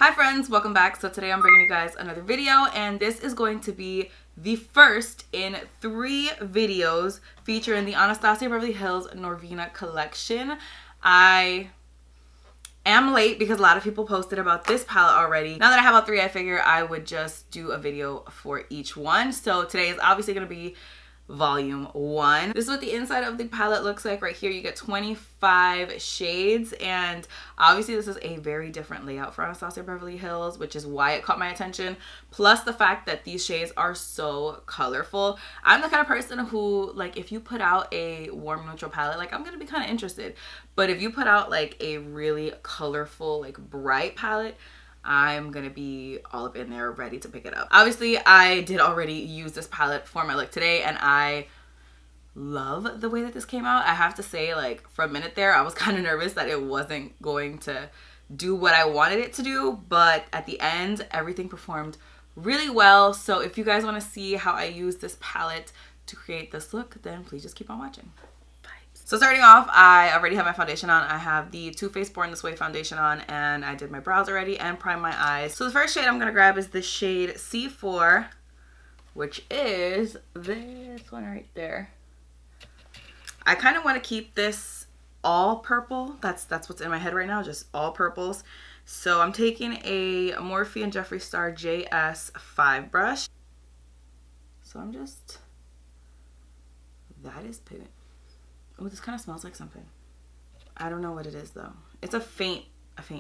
Hi friends, welcome back. So today I'm bringing you guys another video, and this is going to be the first in 3 videos featuring the Anastasia Beverly Hills Norvina collection. I am late because a lot of people posted about this palette already. Now that I have all 3, I figure I would just do a video for each one. So today is obviously going to be volume 1. This is what the inside of the palette looks like. Right here you get 25 shades, and obviously this is a very different layout for Anastasia Beverly Hills, which is why it caught my attention, plus the fact that these shades are so colorful. I'm the kind of person who, like, if you put out a warm neutral palette, like, I'm gonna be kind of interested, but if you put out like a really colorful, like, bright palette, I'm gonna be all up in there ready to pick it up. Obviously I did already use this palette for my look today, and I love the way that this came out. I have to say, like, for a minute there I was kind of nervous that it wasn't going to do what I wanted it to do, but at the end everything performed really well. So if you guys want to see how I use this palette to create this look, then please just keep on watching. So starting off, I already have my foundation on. I have the Too Faced Born This Way foundation on, and I did my brows already and primed my eyes. So the first shade I'm going to grab is the shade C4, which is this one right there. I kind of want to keep this all purple. That's what's in my head right now, just all purples. So I'm taking a Morphe and Jeffree Star JS5 brush. So I'm just, that is pigment. Oh, this kind of smells like something. I don't know what it is though. It's a faint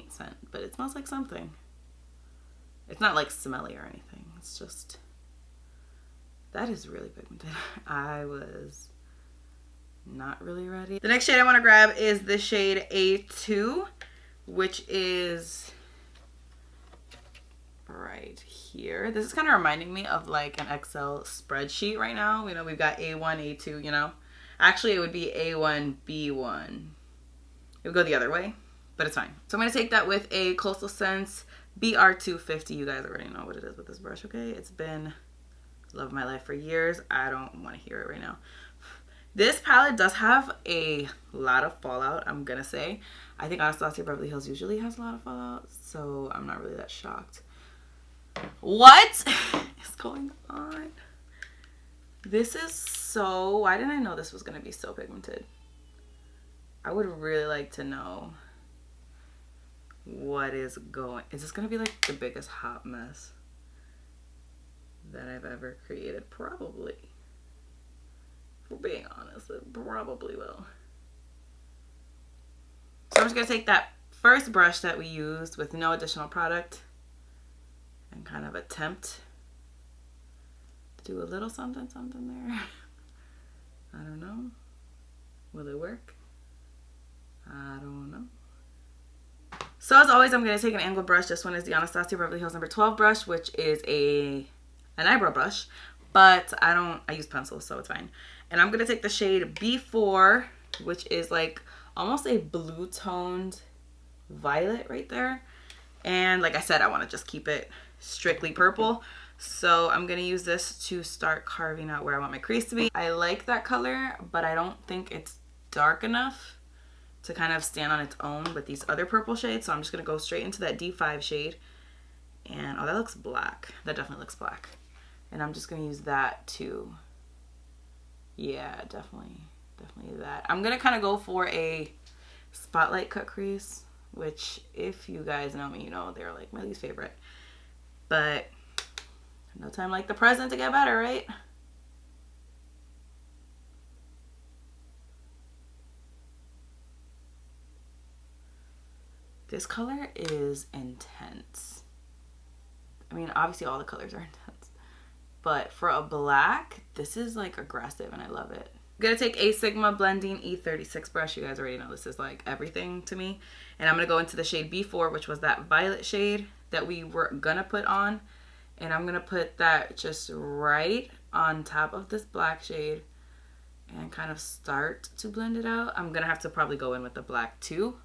scent, but it smells like something. It's not like smelly or anything. It's just, that is really pigmented. I was not really ready. The next shade I want to grab is the shade A2, which is right here. This is kind of reminding me of like an Excel spreadsheet right now. You know, we've got A1, A2, you know. Actually, it would be A1, B1. It would go the other way, but it's fine. So I'm going to take that with a Coastal Scents BR250. You guys already know what it is with this brush, okay? It's been love of my life for years. I don't want to hear it right now. This palette does have a lot of fallout, I'm going to say. I think Anastasia Beverly Hills usually has a lot of fallout, so I'm not really that shocked. What is going on? This is so, why didn't I know this was going to be so pigmented? I would really like to know what is going, is this going to be like the biggest hot mess that I've ever created? Probably. If we're being honest, it probably will. So I'm just going to take that first brush that we used with no additional product and kind of attempt do a little something there. I don't know. Will it work? I don't know. So as always, I'm going to take an angled brush. This one is the Anastasia Beverly Hills number 12 brush, which is an eyebrow brush, but I use pencils, so it's fine. And I'm going to take the shade B4, which is like almost a blue toned violet right there. And like I said, I want to just keep it strictly purple. So I'm going to use this to start carving out where I want my crease to be. I like that color, but I don't think it's dark enough to kind of stand on its own with these other purple shades. So I'm just going to go straight into that D5 shade. And oh, that looks black. That definitely looks black. And I'm just going to use that to, yeah, definitely that. I'm going to kind of go for a spotlight cut crease, which if you guys know me, you know they're like my least favorite. But no time like the present to get better, right? This color is intense. I mean, obviously all the colors are intense, but for a black, this is like aggressive and I love it. I'm gonna take a Sigma Blending E36 brush. You guys already know this is like everything to me. And I'm gonna go into the shade B4, which was that violet shade that we were gonna put on. And I'm going to put that just right on top of this black shade and kind of start to blend it out. I'm going to have to probably go in with the black too,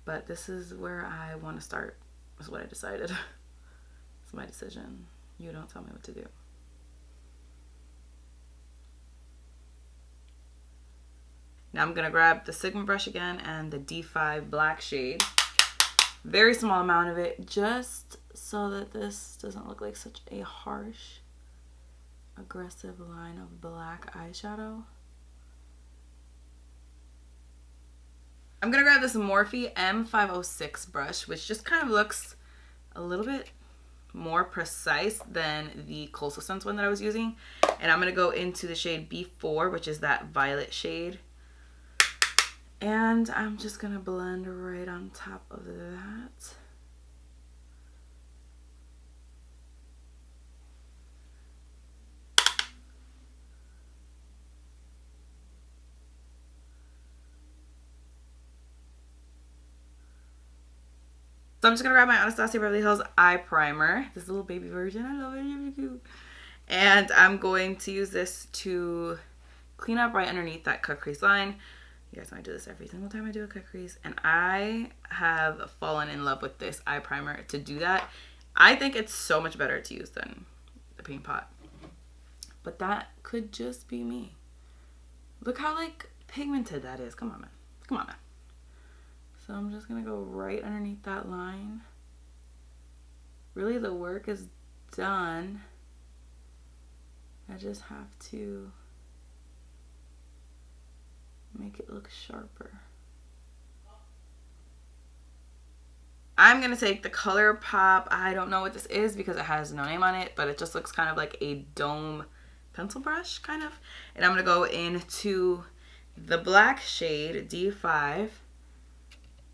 but this is where I want to start. That's what I decided. It's my decision. You don't tell me what to do. Now I'm going to grab the Sigma brush again and the D5 black shade. very small amount of it, just so that this doesn't look like such a harsh, aggressive line of black eyeshadow. I'm gonna grab this Morphe M506 brush, which just kind of looks a little bit more precise than the Coastal Scents one that I was using. And I'm gonna go into the shade B4, which is that violet shade. And I'm just gonna blend right on top of that. So I'm just gonna grab my Anastasia Beverly Hills eye primer, this little baby version. I love it, it's really cute. And I'm going to use this to clean up right underneath that cut crease line. You guys know I do this every single time I do a cut crease, and I have fallen in love with this eye primer to do that. I think it's so much better to use than the paint pot, but that could just be me. Look how like pigmented that is. Come on, man. Come on, man. So I'm just gonna go right underneath that line. Really, the work is done. I just have to make it look sharper. I'm gonna take the ColourPop, I don't know what this is because it has no name on it, but it just looks kind of like a dome pencil brush, kind of. And I'm gonna go into the black shade, D5.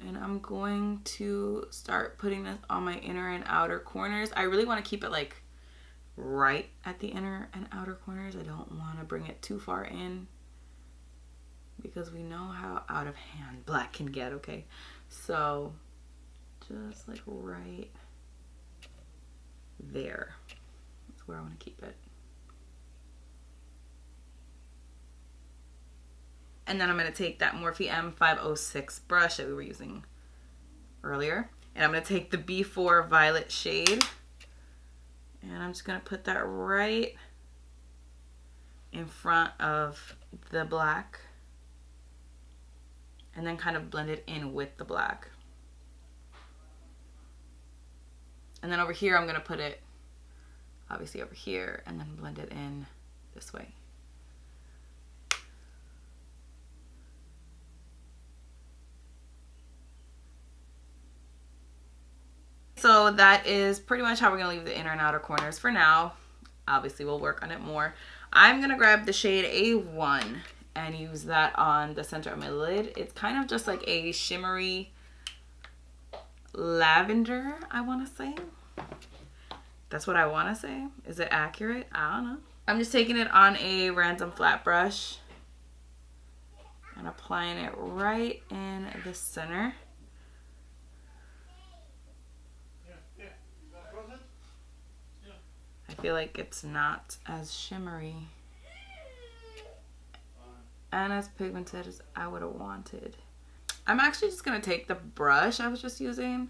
And I'm going to start putting this on my inner and outer corners. I really want to keep it like right at the inner and outer corners. I don't want to bring it too far in because we know how out of hand black can get, okay? So just like right there. That's where I want to keep it. And then I'm going to take that Morphe M506 brush that we were using earlier. And I'm going to take the B4 violet shade. And I'm just going to put that right in front of the black. And then kind of blend it in with the black. And then over here, I'm going to put it obviously over here and then blend it in this way. So that is pretty much how we're gonna leave the inner and outer corners for now. Obviously we'll work on it more. I'm gonna grab the shade A1 and use that on the center of my lid. It's kind of just like a shimmery lavender, I wanna say. That's what I wanna say. Is it accurate? I don't know. I'm just taking it on a random flat brush and applying it right in the center. I feel like it's not as shimmery and as pigmented as I would have wanted. I'm actually just going to take the brush I was just using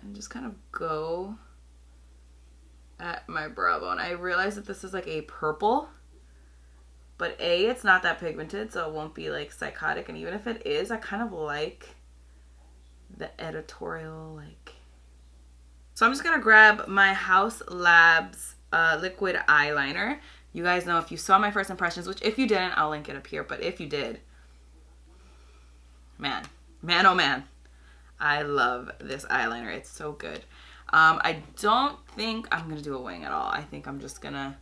and just kind of go at my brow bone. I realize that this is like a purple, but A, it's not that pigmented, so it won't be like psychotic. And even if it is, I kind of like the editorial like. So I'm just going to grab my Haus Labs liquid eyeliner. You guys know if you saw my first impressions, which if you didn't, I'll link it up here. But if you did, man, oh man, I love this eyeliner. It's so good. I don't think I'm going to do a wing at all. I think I'm just going to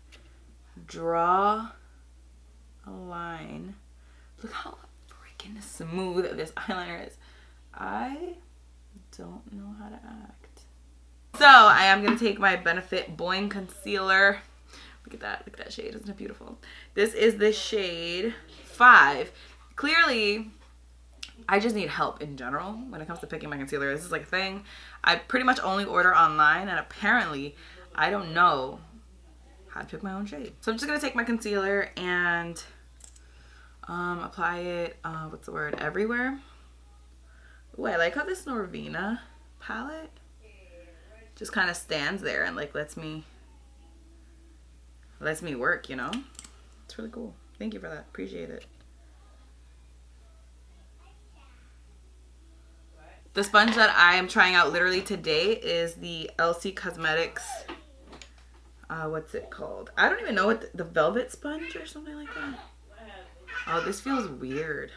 draw a line. Look how freaking smooth this eyeliner is. I don't know how to act. So I am going to take my Benefit Boing concealer. Look at that shade. Isn't it beautiful? This is the shade 5. Clearly, I just need help in general when it comes to picking my concealer. This is like a thing I pretty much only order online, and apparently I don't know how to pick my own shade. So I'm just going to take my concealer and apply it, what's the word, everywhere. Ooh, I like how this Norvina palette just kind of stands there and like lets me work, you know? It's really cool. Thank you for that. Appreciate it. The sponge that I am trying out literally today is the Elcie Cosmetics. What's it called? I don't even know what the velvet sponge or something like that. Oh, this feels weird.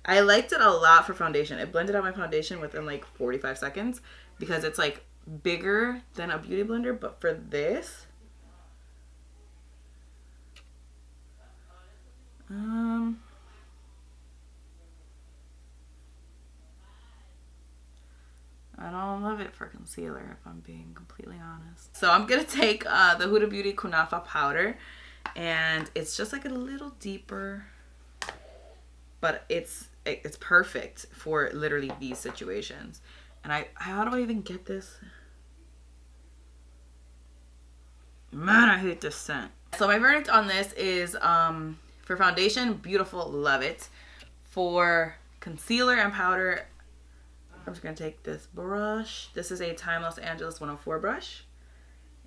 I liked it a lot for foundation. It blended out my foundation within like 45 seconds because it's like bigger than a beauty blender. But for this, I don't love it for concealer, if I'm being completely honest. So I'm gonna take the Huda Beauty Kunafa powder, and it's just like a little deeper, but it's perfect for literally these situations. And how do I even get this? Man, I hate this scent. So my verdict on this is for foundation, beautiful, love it. For concealer and powder, I'm just gonna take this brush. This is a Time Los Angeles 104 brush,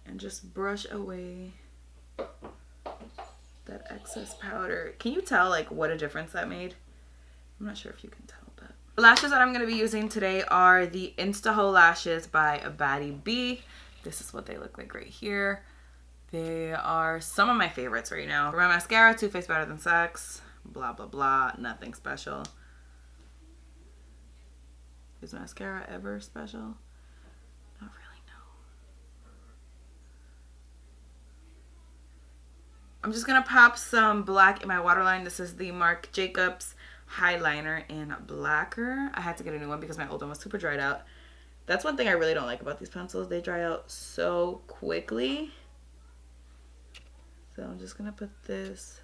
and just brush away that excess powder. Can you tell like what a difference that made? I'm not sure if you can tell, but the lashes that I'm gonna be using today are the Instaho lashes by Baddie B. This is what they look like right here. They are some of my favorites right now. For my mascara, Too Faced Better Than Sex. Blah blah blah. Nothing special. Is mascara ever special? Not really, no. I'm just gonna pop some black in my waterline. This is the Marc Jacobs Highliner in Blacquer. I had to get a new one because my old one was super dried out. That's one thing I really don't like about these pencils. They dry out so quickly. So I'm just gonna put this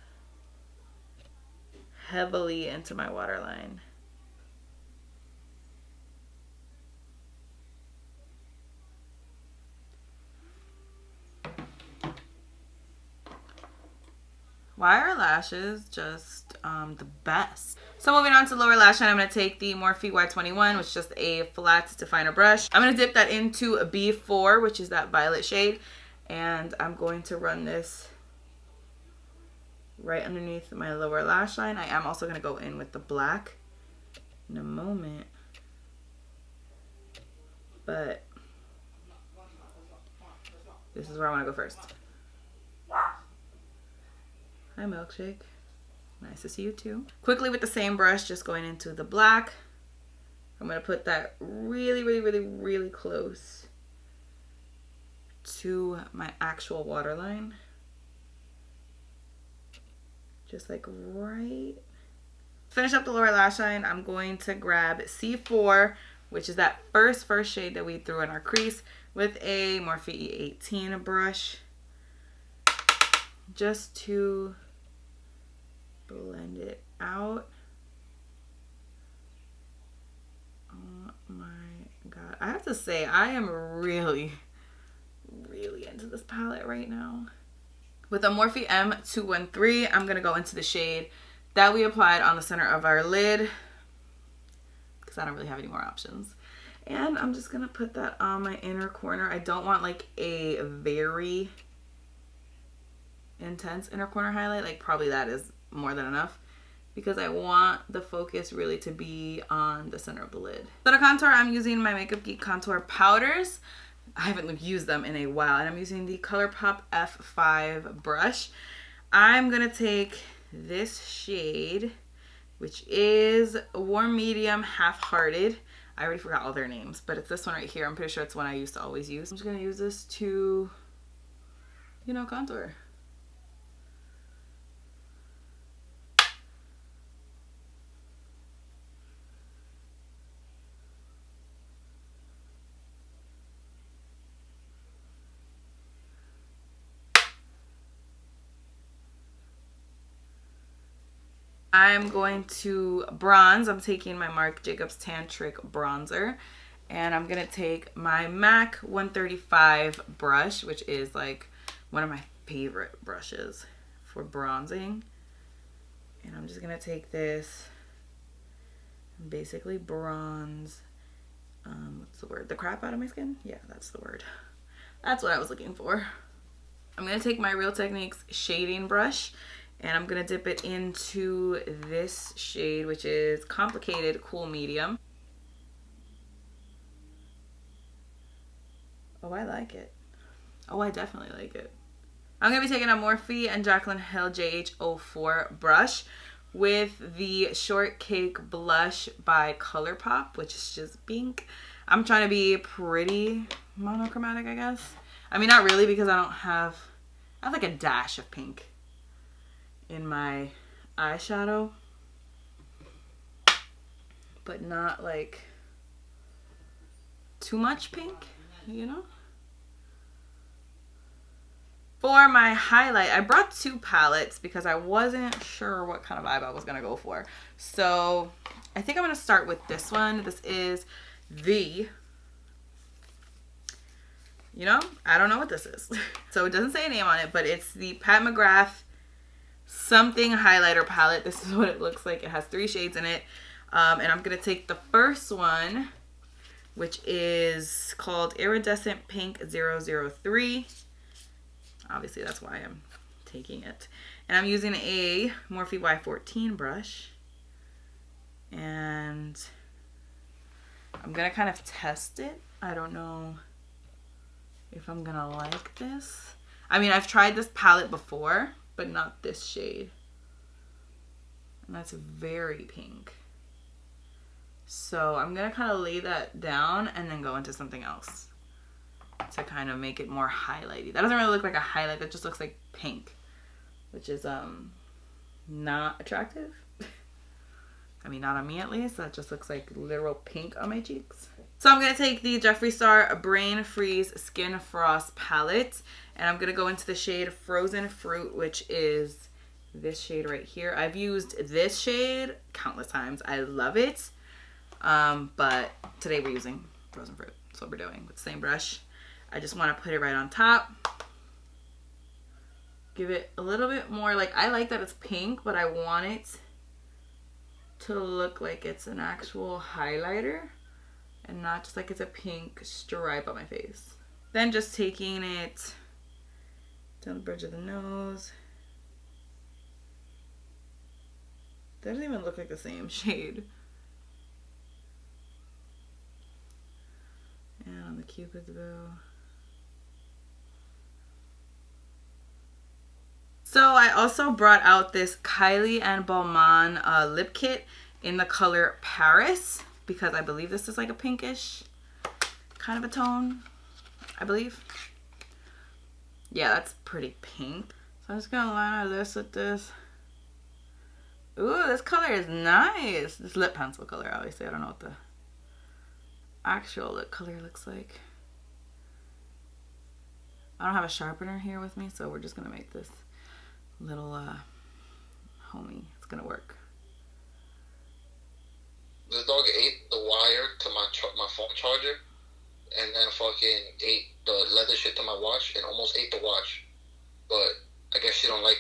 heavily into my waterline. Why are lashes just the best? So moving on to lower lash line, I'm going to take the Morphe Y21, which is just a flat definer brush. I'm going to dip that into a B4, which is that violet shade. And I'm going to run this right underneath my lower lash line. I am also going to go in with the black in a moment. But this is where I want to go first. Hi, Milkshake. Nice to see you too. Quickly with the same brush, just going into the black. I'm going to put that really, really, really, really close to my actual waterline. Just like right. Finish up the lower lash line. I'm going to grab C4, which is that first shade that we threw in our crease, with a Morphe E18 brush. Just to blend it out. Oh my god. I have to say, I am really, really into this palette right now. With a Morphe M213, I'm going to go into the shade that we applied on the center of our lid, because I don't really have any more options. And I'm just going to put that on my inner corner. I don't want like a very intense inner corner highlight. Like probably that is more than enough, because I want the focus really to be on the center of the lid. So to contour, I'm using my Makeup Geek contour powders. I haven't used them in a while, and I'm using the ColourPop F5 brush. I'm gonna take this shade, which is Warm Medium Half-Hearted. I already forgot all their names, but it's this one right here. I'm pretty sure it's one I used to always use. I'm just gonna use this to, you know, contour. I'm going to bronze. I'm taking my Marc Jacobs Tantric bronzer, and I'm going to take my MAC 135 brush, which is like one of my favorite brushes for bronzing. And I'm just going to take this and basically bronze, what's the word? The crap out of my skin? Yeah, that's the word. That's what I was looking for. I'm going to take my Real Techniques shading brush, And I'm going to dip it into this shade, which is Complicated Cool Medium. Oh, I like it. Oh, I definitely like it. I'm going to be taking a Morphe and Jaclyn Hill JH04 brush with the Shortcake blush by ColourPop, which is just pink. I'm trying to be pretty monochromatic, I guess. I mean, not really, because I have like a dash of pink in my eyeshadow, but not like too much pink, you know? For my highlight, I brought 2 palettes because I wasn't sure what kind of vibe I was gonna go for. So I think I'm gonna start with this one. This is the, you know, I don't know what this is. So it doesn't say a name on it, but it's the Pat McGrath something highlighter palette. This is what it looks like. It has 3 shades in it. And I'm gonna take the first one, which is called Iridescent Pink 003. Obviously, that's why I'm taking it. And I'm using a Morphe Y14 brush. And I'm going to kind of test it. I don't know if I'm going to like this. I mean, I've tried this palette before, but not this shade. And that's very pink. So I'm going to kind of lay that down and then go into something else to kind of make it more highlighty. That doesn't really look like a highlight. That just looks like pink, which is not attractive. I mean, not on me at least. That just looks like literal pink on my cheeks. So I'm going to take the Jeffree Star Brainfreeze Skin Frost palette, and I'm going to go into the shade Frozen Fruit, which is this shade right here. I've used this shade countless times. I love it. But today we're using Frozen Fruit. That's what we're doing with the same brush. I just want to put it right on top. Give it a little bit more, like, I like that it's pink, but I want it to look like it's an actual highlighter and not just like it's a pink stripe on my face. Then just taking it down the bridge of the nose. Doesn't even look like the same shade. And on the Cupid's bow. So I also brought out this Kylie and Balmain lip kit in the color Paris, because I believe this is like a pinkish kind of a tone, I believe. Yeah, that's pretty pink. So I'm just gonna line our lips with this. Ooh, this color is nice. This lip pencil color, obviously. I don't know what the actual lip color looks like. I don't have a sharpener here with me, so we're just gonna make this little homie. It's gonna work. The dog ate the wire to my phone charger, and then fucking ate the leather shit to my watch, and almost ate the watch. But I guess she don't like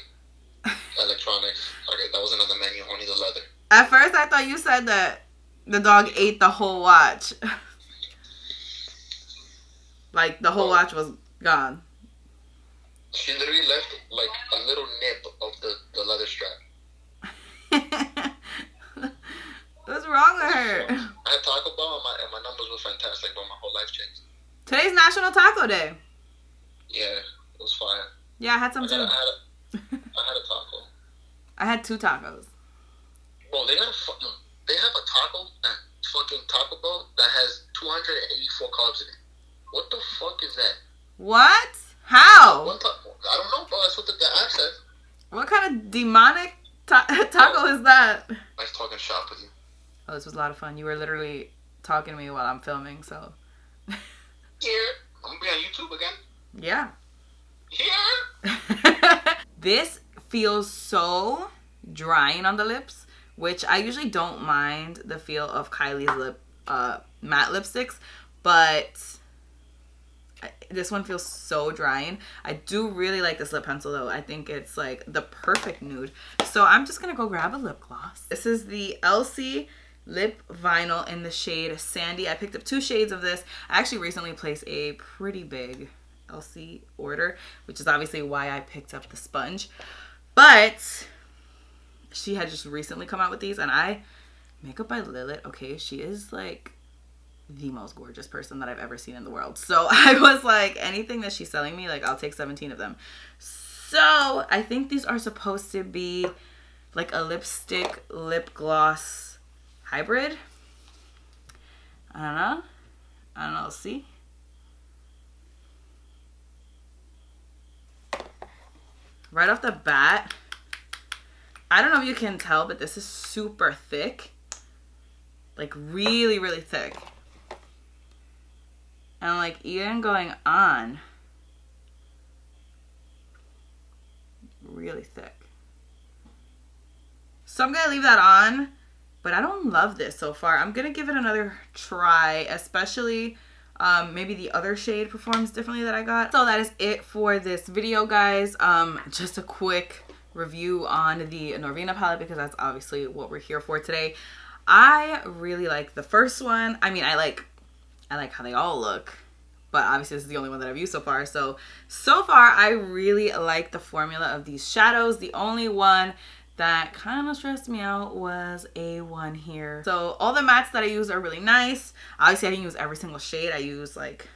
electronics. Okay, that wasn't on the menu, only the leather. At first, I thought you said that the dog ate the whole watch. Like, the whole watch was gone. She literally left, like, a little nip of the leather strap. What's wrong with her? I had Taco Bell, and my numbers were fantastic, but my whole life changed. Today's National Taco Day. Yeah, it was fire. Yeah, I had some too. I had a taco. I had 2 tacos. Bro, they have a taco at fucking Taco Bell that has 284 carbs in it. What the fuck is that? What? How? I don't know, bro. That's what the app says. What kind of demonic taco is that? Nice talking shop with you. Oh, this was a lot of fun. You were literally talking to me while I'm filming, so. Yeah. I'm gonna be on YouTube again. Yeah. Yeah. This feels so drying on the lips, which I usually don't mind the feel of Kylie's matte lipsticks, but this one feels so drying. I do really like this lip pencil though. I think it's like the perfect nude. So I'm just gonna go grab a lip gloss. This is the Elcie Lip Vinyl in the shade Sandy. I picked up 2 shades of this. I actually recently placed a pretty big Elcie order, which is obviously why I picked up the sponge. But she had just recently come out with these, and Makeup by Lilith, okay, she is like the most gorgeous person that I've ever seen in the world. So I was like, anything that she's selling me, like, I'll take 17 of them. So I think these are supposed to be like a lipstick lip gloss hybrid. I don't know. Let's see. Right off the bat, I don't know if you can tell, but this is super thick. Like really, really thick. And like even going on, really thick. So I'm gonna leave that on, but I don't love this so far. I'm gonna give it another try, especially maybe the other shade performs differently that I got. So that is it for this video, guys. Just a quick review on the Norvina palette because that's obviously what we're here for today. I really like the first one. I mean, I like how they all look, but obviously this is the only one that I've used so far. So far I really like the formula of these shadows. The only one that kind of stressed me out was A1 here. So all the mattes that I use are really nice. Obviously I didn't use every single shade. I use like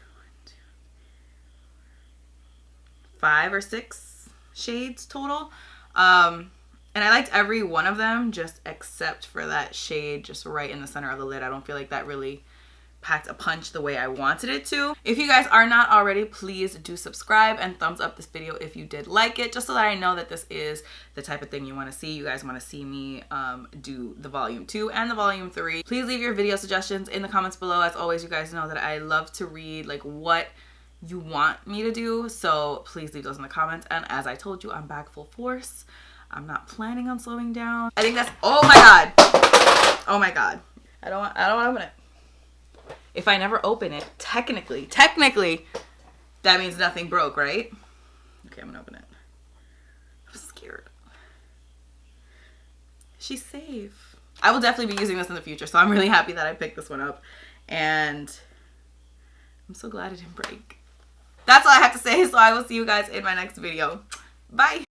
5 or 6 shades total. And I liked every one of them just except for that shade just right in the center of the lid. I don't feel like that really packed a punch the way I wanted it to. If you guys are not already, please do subscribe and thumbs up this video if you did like it, just so that I know that this is the type of thing you want to see. You guys want to see me do the volume 2 and the volume 3. Please leave your video suggestions in the comments below. As always, you guys know that I love to read like what you want me to do, so please leave those in the comments. And as I told you, I'm back full force. I'm not planning on slowing down. I think that's, oh my god. Oh my god. I don't want to open it. If I never open it, technically, that means nothing broke, right? Okay, I'm gonna open it. I'm scared. She's safe. I will definitely be using this in the future, so I'm really happy that I picked this one up. And I'm so glad it didn't break. That's all I have to say, so I will see you guys in my next video. Bye.